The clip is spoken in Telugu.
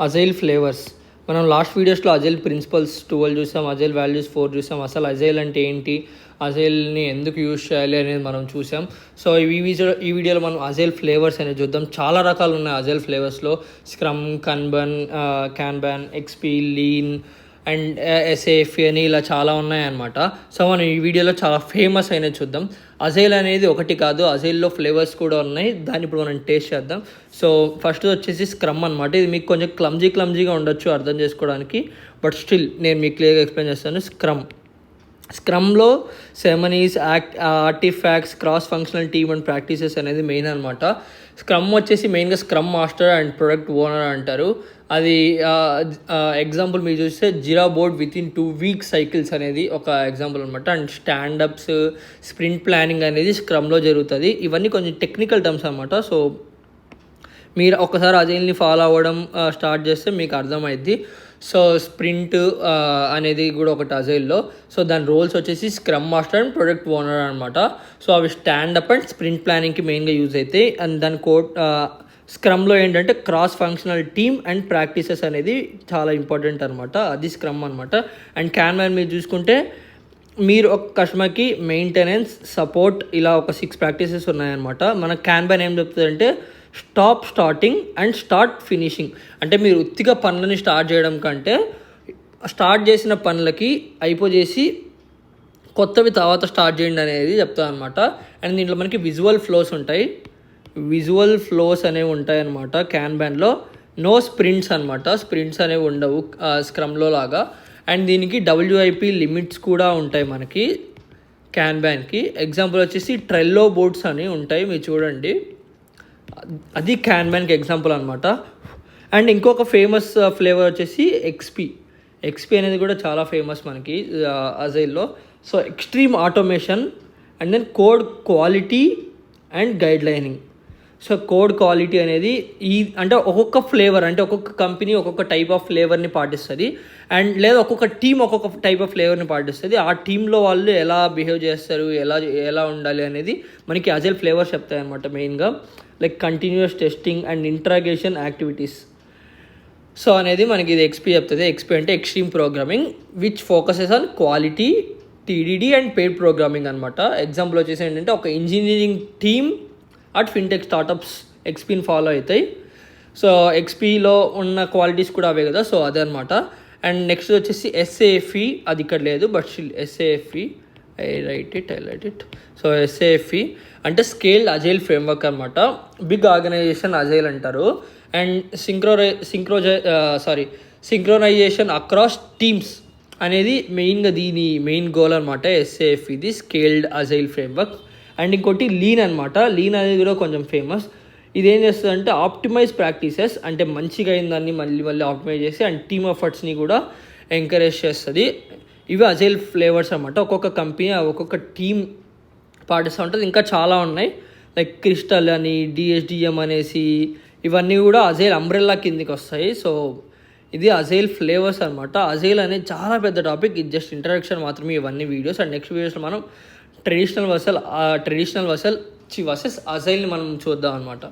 Agile flavours. మనం లాస్ట్ వీడియోస్లో అజైల్ ప్రిన్సిపల్స్ 12 చూసాం, అజైల్ వాల్యూస్ 4 చూసాం. అసలు అజైల్ అంటే ఏంటి, అజైల్ని ఎందుకు యూజ్ చేయాలి అనేది మనం చూసాం. సో ఈ వీడియోలో మనం అజైల్ ఫ్లేవర్స్ అనేది చూద్దాం. చాలా రకాలు ఉన్నాయి అజైల్ ఫ్లేవర్స్లో. Scrum, kanban, kanban, XP, lean and SAFe అని ఇలా చాలా ఉన్నాయన్నమాట. సో మనం ఈ వీడియోలో చాలా ఫేమస్ అయినది చూద్దాం. అజైల్ అనేది ఒకటి కాదు, అజైల్లో ఫ్లేవర్స్ కూడా ఉన్నాయి. దాన్ని ఇప్పుడు మనం టేస్ట్ చేద్దాం. సో ఫస్ట్ వచ్చేసి స్క్రమ్ అనమాట. ఇది మీకు కొంచెం క్లమ్జీగా ఉండొచ్చు అర్థం చేసుకోవడానికి, బట్ స్టిల్ నేను మీకు క్లియర్గా ఎక్స్ప్లెయిన్ చేస్తాను. స్క్రమ్లో ceremonies, artifacts, cross functional team and practices అనేది మెయిన్ అనమాట. స్క్రమ్ వచ్చేసి మెయిన్గా scrum master and product owner అంటారు. అది ఎగ్జాంపుల్ మీరు చూస్తే Jira board within 2 weeks cycles అనేది ఒక ఎగ్జాంపుల్ అనమాట. అండ్ స్టాండప్స్, స్ప్రింట్ ప్లానింగ్ అనేది స్క్రమ్లో జరుగుతుంది. ఇవన్నీ కొంచెం టెక్నికల్ టర్మ్స్ అనమాట. సో మీరు ఒకసారి అజైల్ని ఫాలో అవ్వడం స్టార్ట్ చేస్తే మీకు అర్థమైద్ది. సో స్ప్రింట్ అనేది కూడా ఒకటి అజైల్లో. సో దాని రోల్స్ వచ్చేసి scrum master and product owner అనమాట. సో అవి స్టాండప్ అండ్ స్ప్రింట్ ప్లానింగ్కి మెయిన్గా యూజ్ అవుతాయి. అండ్ దాని స్క్రమ్లో ఏంటంటే cross functional team and practices అనేది చాలా ఇంపార్టెంట్ అనమాట. అది స్క్రమ్ అనమాట. అండ్ క్యాన్వాన్ మీరు చూసుకుంటే మీరు ఒక కస్టమర్కి మెయింటెనెన్స్, సపోర్ట్ ఇలా ఒక 6 ప్రాక్టీసెస్ ఉన్నాయన్నమాట. మన క్యాన్బాన్ ఏం చెప్తుందంటే స్టార్టింగ్ అండ్ స్టార్ట్ ఫినిషింగ్. అంటే మీరు ఉత్తిగా పనులని స్టార్ట్ చేయడం కంటే స్టార్ట్ చేసిన పనులకి అయిపోజేసి కొత్తవి తర్వాత స్టార్ట్ చేయండి అనేది చెప్తాను అనమాట. అండ్ దీంట్లో మనకి విజువల్ ఫ్లోస్ అనేవి ఉంటాయన్నమాట. క్యాన్బాన్లో నో స్ప్రింట్స్ అనమాట. స్ప్రింట్స్ అనేవి ఉండవు స్క్రమ్లో లాగా. అండ్ దీనికి WIP లిమిట్స్ కూడా ఉంటాయి మనకి క్యాన్బాన్కి. ఎగ్జాంపుల్ వచ్చేసి ట్రెల్లో బోర్డ్స్ అని ఉంటాయి, మీరు చూడండి. అది క్యాన్బాన్కి ఎగ్జాంపుల్ అనమాట. అండ్ ఇంకొక ఫేమస్ ఫ్లేవర్ వచ్చేసి ఎక్స్పీ అనేది కూడా చాలా ఫేమస్ మనకి అజైల్లో. So extreme automation and then code quality and guide lining. So code quality అనేది అంటే ఒక్కొక్క ఫ్లేవర్, అంటే ఒక్కొక్క కంపెనీ ఒక్కొక్క టైప్ ఆఫ్ ఫ్లేవర్ని పాటిస్తుంది. అండ్ లేదా ఒక్కొక్క టీం ఒక్కొక్క టైప్ ఆఫ్ ఫ్లేవర్ని పాటిస్తుంది. ఆ టీంలో వాళ్ళు ఎలా బిహేవ్ చేస్తారు, ఎలా ఉండాలి అనేది మనకి అజైల్ ఫ్లేవర్స్ చెప్తాయి అనమాట. మెయిన్గా like continuous testing and integration activities. So అనేది మనకి ఇది ఎక్స్పీ చెప్తుంది. ఎక్స్పీ అంటే extreme programming which focuses on quality, TDD and paired programming అనమాట. ఎగ్జాంపుల్ వచ్చేసి ఏంటంటే ఒక engineering team at fintech startups ఎక్స్పీని ఫాలో అవుతాయి. సో ఎక్స్పీలో ఉన్న క్వాలిటీస్ కూడా అవే కదా. సో అదే అనమాట. అండ్ నెక్స్ట్ వచ్చేసి SAFE. అది ఇక్కడ లేదు, but SAFE I write it. So SAFE అంటే స్కేల్డ్ అజైల్ ఫ్రేమ్వర్క్ అనమాట. బిగ్ ఆర్గనైజేషన్ అజైల్ అంటారు. అండ్ సింక్రోనైజేషన్ అక్రాస్ టీమ్స్ అనేది మెయిన్గా దీని మెయిన్ గోల్ అనమాట. SAFE ఇది స్కేల్డ్ అజైల్ ఫ్రేమ్వర్క్. అండ్ ఇంకోటి లీన్ అనమాట. లీన్ అనేది కూడా కొంచెం ఫేమస్. ఇది ఏం చేస్తుంది అంటే ఆప్టిమైజ్ ప్రాక్టీసెస్, అంటే మంచిగా అయిన దాన్ని మళ్ళీ ఆప్టిమైజ్ చేసి అండ్ టీమ్ ఎఫర్ట్స్ని కూడా ఎంకరేజ్ చేస్తుంది. ఇవి అజైల్ ఫ్లేవర్స్ అనమాట. ఒక్కొక్క కంపెనీ ఒక్కొక్క టీమ్ పాటిస్తూ ఉంటుంది. ఇంకా చాలా ఉన్నాయి, లైక్ క్రిస్టల్ అని, DSDM అనేసి, ఇవన్నీ కూడా అజైల్ అంబ్రెల్లా కిందికి వస్తాయి. సో ఇది అజైల్ ఫ్లేవర్స్ అనమాట. అజైల్ అనేది చాలా పెద్ద టాపిక్. ఇది జస్ట్ ఇంట్రడక్షన్ మాత్రమే ఇవన్నీ వీడియోస్. అండ్ నెక్స్ట్ వీడియోస్లో మనం ట్రెడిషనల్ వర్సెస్ అజైల్ని మనం చూద్దాం అనమాట.